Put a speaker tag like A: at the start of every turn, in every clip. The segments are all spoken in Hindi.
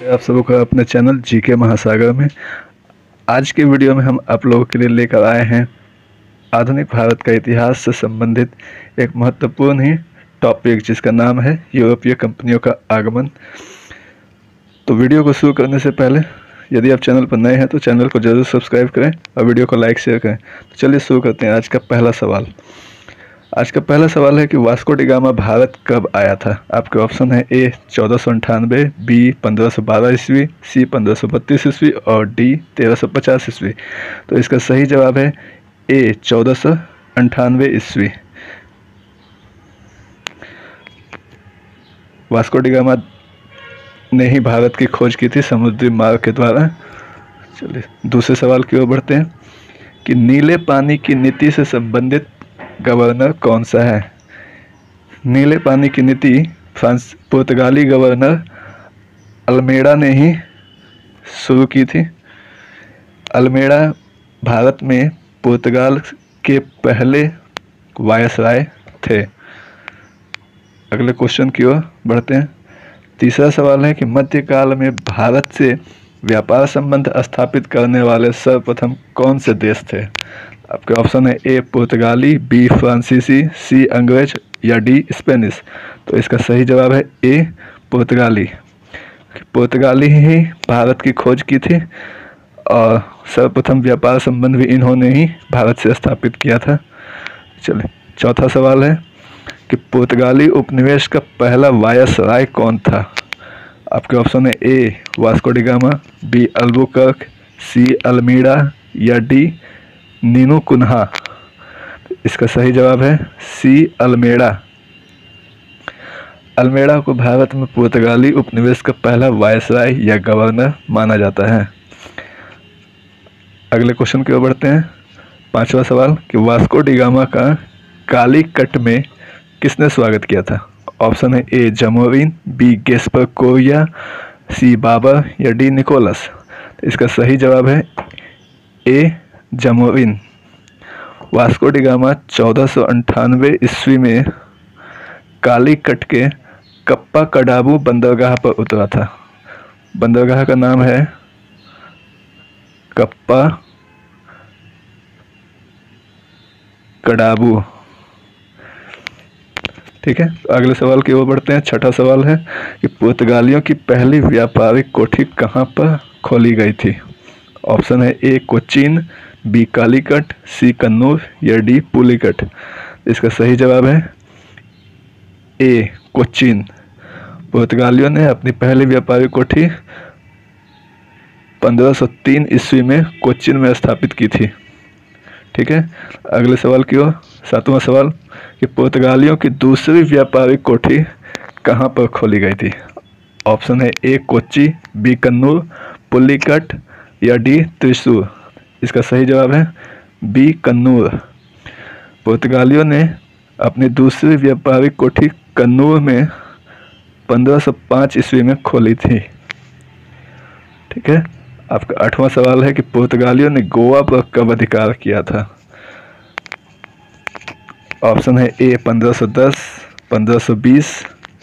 A: आप सबों का अपने चैनल जीके महासागर में। आज के वीडियो में हम आप लोगों के लिए लेकर आए हैं आधुनिक भारत का इतिहास से संबंधित एक महत्वपूर्ण ही टॉपिक, जिसका नाम है यूरोपीय कंपनियों का आगमन। तो वीडियो को शुरू करने से पहले यदि आप चैनल पर नए हैं तो चैनल को जरूर सब्सक्राइब करें और वीडियो को लाइक शेयर करें। तो चलिए शुरू करते हैं। आज का पहला सवाल है कि वास्को डी गामा भारत कब आया था। आपके ऑप्शन है ए 1498, बी 1512 ईस्वी, सी 1532 ईस्वी और डी 1350 ईस्वी। तो इसका सही जवाब है ए 1498 ईस्वी। वास्को डी गामा ने ही भारत की खोज की थी समुद्री मार्ग के द्वारा। चलिए दूसरे सवाल की ओर बढ़ते हैं कि नीले पानी की नीति से संबंधित गवर्नर कौन सा है। नीले पानी की नीति पुर्तगाली गवर्नर अल्मेडा ने ही शुरू की थी। अल्मेडा भारत में पुर्तगाल के पहले वायसराय थे। अगले क्वेश्चन की ओर बढ़ते हैं। तीसरा सवाल है कि मध्यकाल में भारत से व्यापार संबंध स्थापित करने वाले सर्वप्रथम कौन से देश थे। आपके ऑप्शन है ए पुर्तगाली, बी फ्रांसीसी, सी अंग्रेज या डी स्पेनिश। तो इसका सही जवाब है ए पुर्तगाली। पुर्तगाली ही भारत की खोज की थी और सर्वप्रथम व्यापार संबंध भी इन्होंने ही भारत से स्थापित किया था। चलिए चौथा सवाल है कि पुर्तगाली उपनिवेश का पहला वायसराय कौन था। आपके ऑप्शन है A Vasco da Gama, B Albuquerque, C Almeida या डी नीनू कुन्हा। इसका सही जवाब है सी अल्मेडा। अल्मेडा को भारत में पुर्तगाली उपनिवेश का पहला वायसराय या गवर्नर माना जाता है। अगले क्वेश्चन की ओर बढ़ते हैं। पांचवा सवाल कि वास्को डी गामा का कालीकट में किसने स्वागत किया था। ऑप्शन है ए जमोरिन, बी गेस्पर कोरिया, सी बाबर या डी निकोलस। इसका सही जवाब है ए जमोरिन। वास्को डी गामा 1498 ईस्वी में कालीकट के कप्पा कडाबू बंदरगाह पर उतरा था। बंदरगाह का नाम है कप्पा कडाबू। ठीक है, अगले सवाल की ओर बढ़ते हैं। छठा सवाल है कि पुर्तगालियों की पहली व्यापारिक कोठी कहाँ पर खोली गई थी। ऑप्शन है ए कोचीन, बी कालीकट, सी कन्नूर या डी पुलिकट। इसका सही जवाब है ए कोचीन। पुर्तगालियों ने अपनी पहली व्यापारिक कोठी 1503 ईस्वी में कोचीन में स्थापित की थी। ठीक है, अगले सवाल की ओर। सातवां सवाल कि पुर्तगालियों की दूसरी व्यापारिक कोठी कहाँ पर खोली गई थी। ऑप्शन है ए कोच्चि, बी कन्नूर, पुलिकट या डी त्रिशूर। इसका सही जवाब है बी कन्नूर। पुर्तगालियों ने अपनी दूसरी व्यापारिक कोठी कन्नूर में 1505 ईस्वी में खोली थी। ठीक है, आपका आठवां सवाल है कि पुर्तगालियों ने गोवा पर कब अधिकार किया था। ऑप्शन है ए 1510, 1520,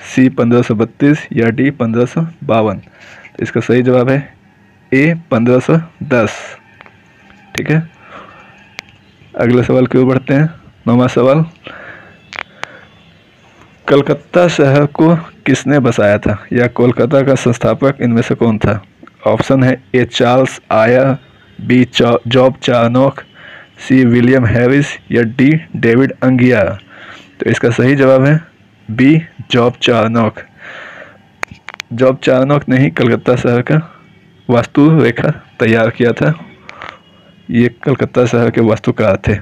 A: सी 1532 या डी 1552। इसका सही जवाब है ए 1510। ठीक है, अगले सवाल की ओर बढ़ते हैं। नौवां सवाल, कलकत्ता शहर को किसने बसाया था या कोलकाता का संस्थापक इनमें से कौन था। ऑप्शन है A Charles Eyre, B Job Charnock, C William Harris या डी डेविड अंगिया। तो इसका सही जवाब है B Job Charnock. Job Charnock ने ही कलकत्ता शहर का वास्तु रेखा तैयार किया था। ये कलकत्ता शहर के वास्तुकार थे।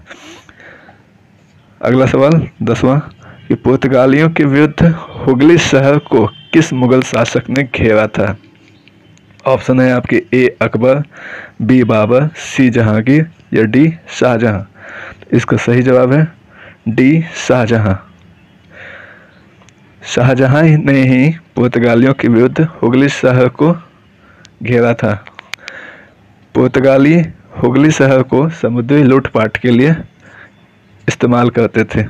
A: अगला सवाल 10वां कि पुर्तगालियों के विरुद्ध हुगली शहर को किस मुगल शासक ने घेरा था। ऑप्शन है आपके ए अकबर, बी बाबर, सी जहांगीर या डी शाहजहां। इसका सही जवाब है डी शाहजहां। शाहजहां ने ही पुर्तगालियों के विरुद्ध हुगली शहर को घेरा था। पुर्तगाली हुगली शहर को समुद्री लूटपाट के लिए इस्तेमाल करते थे।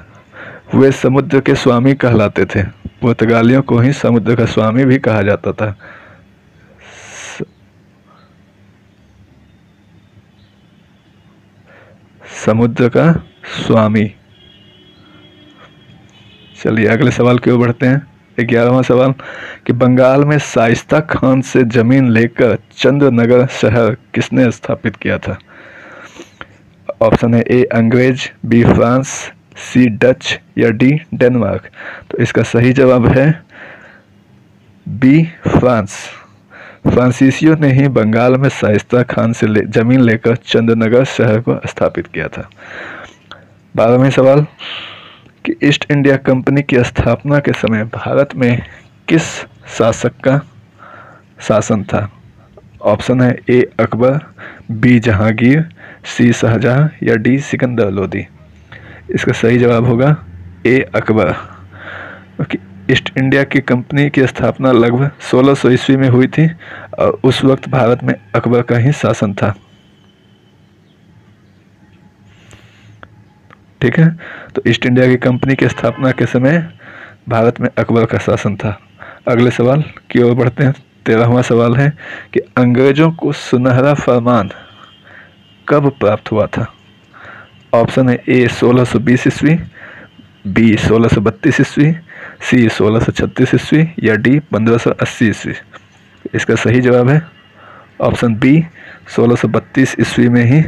A: वे समुद्र के स्वामी कहलाते थे। पुर्तगालियों को ही समुद्र का स्वामी भी कहा जाता था। समुद्र का स्वामी। चलिए अगले सवाल की ओर बढ़ते हैं। 11वां सवाल कि बंगाल में शाइस्ता खान से जमीन लेकर चंद्रनगर शहर किसने स्थापित किया था? ऑप्शन है ए अंग्रेज, बी फ्रांस, सी डच या डी डेनमार्क। तो इसका सही जवाब है बी फ्रांस। फ्रांसीसियों ने ही बंगाल में शाइस्ता खान से जमीन लेकर चंद्रनगर शहर को स्थापित किया था। 12वें सवाल कि ईस्ट इंडिया कंपनी की स्थापना के समय भारत में किस शासक का शासन था? ऑप्शन है ए अकबर, बी जहांगीर, सी शाहजहां या डी सिकंदर लोदी। इसका सही जवाब होगा ए अकबर, क्योंकि ईस्ट इंडिया की कंपनी की स्थापना लगभग 1600 ईस्वी में हुई थी और उस वक्त भारत में अकबर का ही शासन था। ठीक है, तो ईस्ट इंडिया की कंपनी की स्थापना के समय भारत में अकबर का शासन था। अगले सवाल की ओर बढ़ते हैं। 13वां सवाल है कि अंग्रेजों को सुनहरा फरमान कब प्राप्त हुआ था? ऑप्शन है ए 1620 ईस्वी, बी 1632 ईस्वी, सी 1636 ईस्वी या डी 1580 ईस्वी। इसका सही जवाब है ऑप्शन बी 1632 ईस्वी में ही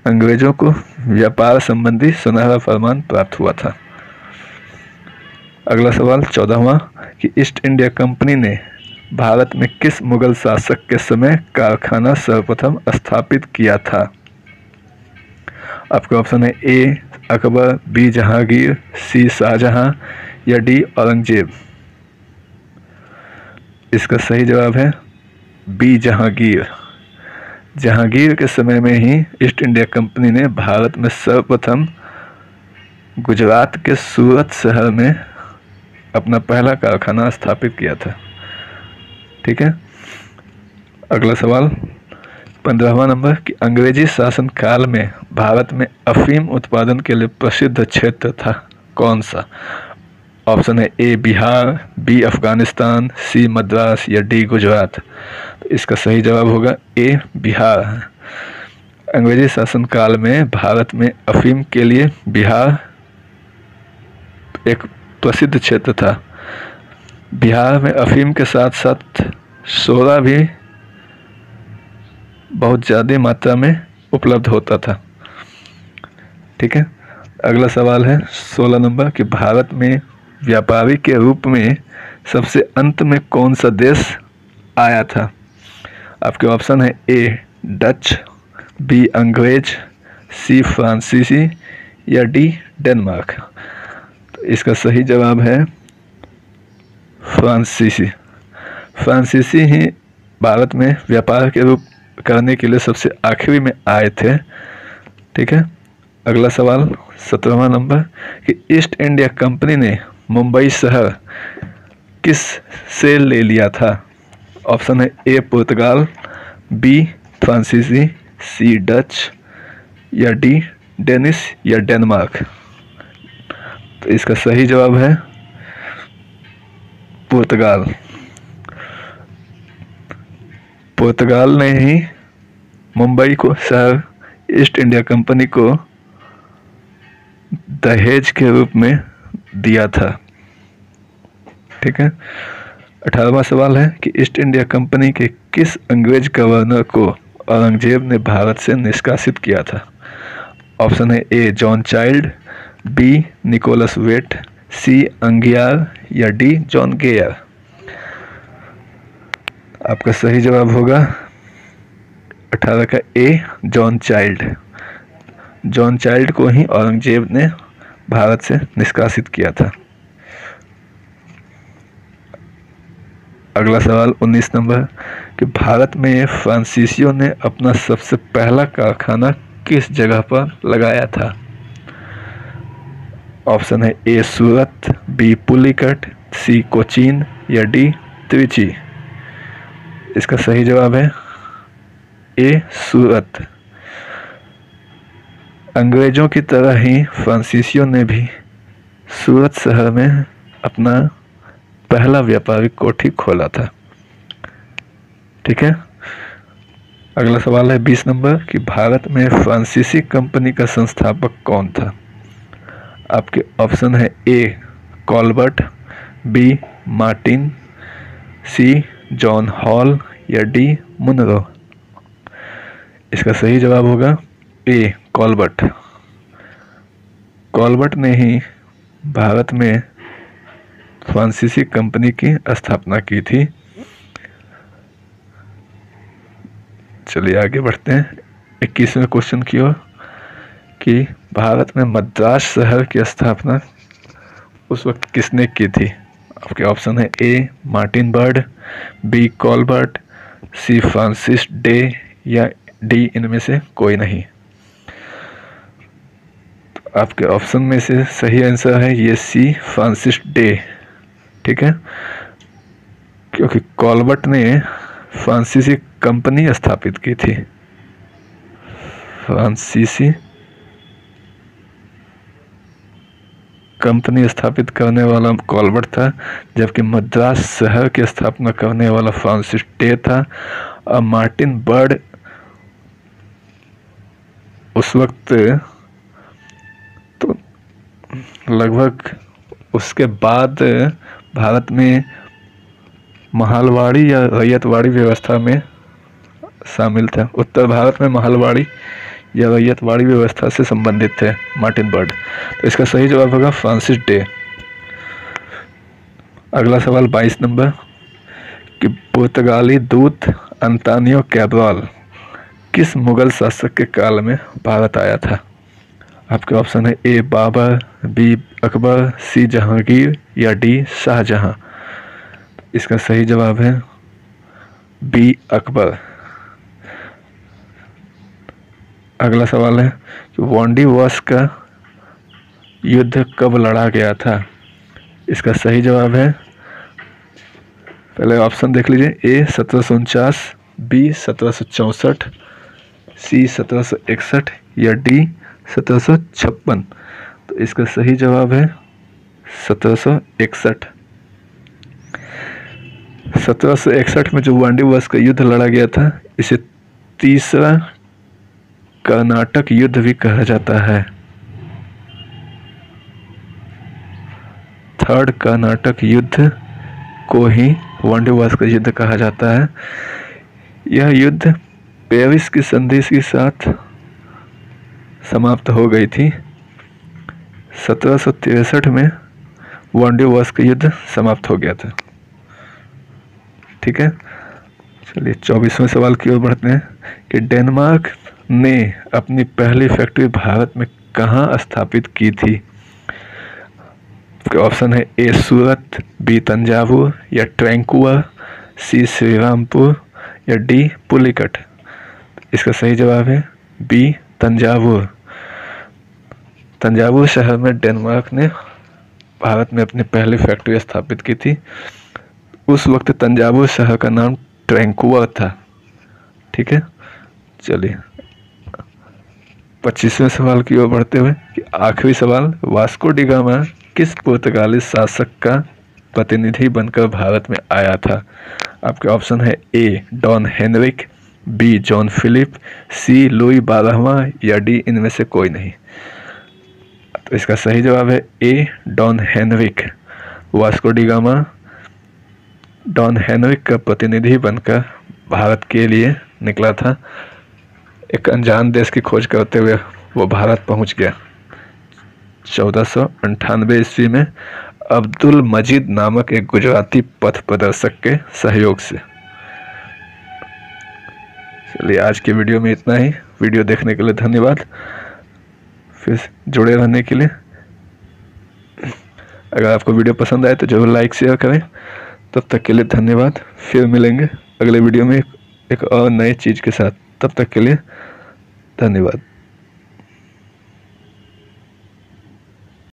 A: अंग्रेजों को व्यापार संबंधी सुनहरा फरमान प्राप्त हुआ था। अगला सवाल 14वां कि ईस्ट इंडिया कंपनी ने भारत में किस मुगल शासक के समय कारखाना सर्वप्रथम स्थापित किया था? आपके ऑप्शन है ए अकबर, बी जहांगीर, सी शाहजहां या डी औरंगजेब। इसका सही जवाब है बी जहांगीर। जहांगीर के समय में ही ईस्ट इंडिया कंपनी ने भारत में सर्वप्रथम गुजरात के सूरत शहर में अपना पहला कारखाना स्थापित किया था। ठीक है, अगला सवाल 15वां नंबर कि अंग्रेजी शासन काल में भारत में अफीम उत्पादन के लिए प्रसिद्ध क्षेत्र था कौन सा? ऑप्शन है ए बिहार, बी अफगानिस्तान, सी मद्रास या डी गुजरात। तो इसका सही जवाब होगा ए बिहार। अंग्रेजी शासन काल में भारत में अफीम के लिए बिहार एक प्रसिद्ध क्षेत्र था। बिहार में अफीम के साथ साथ सोना भी बहुत ज़्यादा मात्रा में उपलब्ध होता था। ठीक है, अगला सवाल है 16 नंबर कि भारत में व्यापारी के रूप में सबसे अंत में कौन सा देश आया था? आपके ऑप्शन है ए डच, बी अंग्रेज, सी फ्रांसीसी या डी डेनमार्क। तो इसका सही जवाब है फ्रांसीसी। फ्रांसीसी ही भारत में व्यापार के रूप करने के लिए सबसे आखिरी में आए थे। ठीक है, अगला सवाल 17वां नंबर कि ईस्ट इंडिया कंपनी ने मुंबई शहर किस से ले लिया था? ऑप्शन है ए पुर्तगाल, बी फ्रांसीसी, सी डच या डी डेनिश या डेनमार्क। तो इसका सही जवाब है पुर्तगाल। पुर्तगाल ने ही मुंबई को शहर ईस्ट इंडिया कंपनी को दहेज के रूप में दिया था। ठीक है, 18वां सवाल है कि ईस्ट इंडिया कंपनी के किस अंग्रेज गवर्नर को औरंगजेब ने भारत से निष्कासित किया था? ऑप्शन है A John Child, B Nicholas Waite, C Angria या डी जॉन गेयर। आपका सही जवाब होगा 18 का ए जॉन चाइल्ड। जॉन चाइल्ड को ही औरंगजेब ने भारत से निष्कासित किया था। अगला सवाल 19 नंबर कि भारत में फ्रांसीसियों ने अपना सबसे पहला कारखाना किस जगह पर लगाया था? ऑप्शन है ए सूरत, बी पुलिकट, सी कोचीन या डी त्रिची। इसका सही जवाब है ए सूरत। अंग्रेजों की तरह ही फ्रांसीसियों ने भी सूरत शहर में अपना पहला व्यापारिक कोठी खोला था। ठीक है, अगला सवाल है 20 नंबर कि भारत में फ्रांसीसी कंपनी का संस्थापक कौन था। आपके ऑप्शन है ए कॉलबर्ट, बी मार्टिन, सी जॉन हॉल या डी मुनरो। इसका सही जवाब होगा ए कॉलबर्ट। कॉलबर्ट ने ही भारत में फ्रांसीसी कंपनी की स्थापना की थी। चलिए आगे बढ़ते हैं 21वें क्वेश्चन की ओर कि भारत में मद्रास शहर की स्थापना उस वक्त किसने की थी। आपके ऑप्शन है ए मार्टिन बर्ड, बी कॉलबर्ट, सी फ्रांसिस डे या डी इनमें से कोई नहीं। तो आपके ऑप्शन में से सही आंसर है ये सी फ्रांसिस डे। ठीक है, क्योंकि कॉलबर्ट ने फ्रांसीसी कंपनी स्थापित की थी। फ्रांसीसी कंपनी स्थापित करने वाला कॉलबर्ट था, जबकि मद्रास शहर की स्थापना करने वाला फ्रांसिस डे था। और मार्टिन बर्ड उस वक्त तो लगभग उसके बाद भारत में महलवाड़ी या रैयतवाड़ी व्यवस्था में शामिल थे। उत्तर भारत में महलवाड़ी या रैयतवाड़ी व्यवस्था से संबंधित थे मार्टिन बर्ड। तो इसका सही जवाब होगा फ्रांसिस डे। अगला सवाल 22 नंबर कि पुर्तगाली दूत अंतोनियो कैब्रल किस मुगल शासक के काल में भारत आया था। आपके ऑप्शन है ए बाबर, बी अकबर, सी जहांगीर या डी शाहजहां। इसका सही जवाब है बी अकबर। अगला सवाल है कि वांडीवर्स का युद्ध कब लड़ा गया था। इसका सही जवाब है, पहले ऑप्शन देख लीजिए, ए 1749, बी 1764, सी 1761 या डी 1756। तो इसका सही जवाब है 1761। 1761 में जो वांडीवर्स का युद्ध लड़ा गया था, इसे तीसरा कर्नाटक युद्ध भी कहा जाता है। थर्ड कर्नाटक युद्ध को ही वांडीवर्स का युद्ध कहा जाता है। यह युद्ध पेरिस की संधि के साथ समाप्त हो गई थी। 1763 में वांडीवर्स का युद्ध समाप्त हो गया था। ठीक है, चलिए 24वें सवाल की ओर बढ़ते हैं कि डेनमार्क ने अपनी पहली फैक्ट्री भारत में कहाँ स्थापित की थी। ऑप्शन है ए सूरत, बी तंजावुर या ट्रैंकुआ, सी श्रीरामपुर या डी पुलिकट। इसका सही जवाब है बी तंजावुर। तंजावुर शहर में डेनमार्क ने भारत में अपनी पहली फैक्ट्री स्थापित की थी। उस वक्त तंजावुर शहर का नाम ट्रैंकुआ था। ठीक है, चलिए 25वें सवाल की ओर बढ़ते हुए कि आखिरी सवाल, वास्को डी गामा किस पुर्तगाली शासक का प्रतिनिधि बनकर भारत में आया था। आपके ऑप्शन है A Don Henrique, B John Philip, C Louis 12वां या डी इनमें से कोई नहीं। तो इसका सही जवाब है A Don Henrique. Vasco da Gama Don Henrique का प्रतिनिधि बनकर भारत के लिए निकला था। एक अनजान देश की खोज करते हुए वो भारत पहुंच गया। 1498 ईस्वी में अब्दुल मजीद नामक एक गुजराती पथ प्रदर्शक के सहयोग से। चलिए आज की वीडियो में इतना ही। वीडियो देखने के लिए धन्यवाद। फिर जुड़े रहने के लिए, अगर आपको वीडियो पसंद आए तो जरूर लाइक शेयर करें। तब तक के लिए धन्यवाद। फिर मिलेंगे अगले वीडियो में एक और नई चीज़ के साथ। तब तक के लिए धन्यवाद।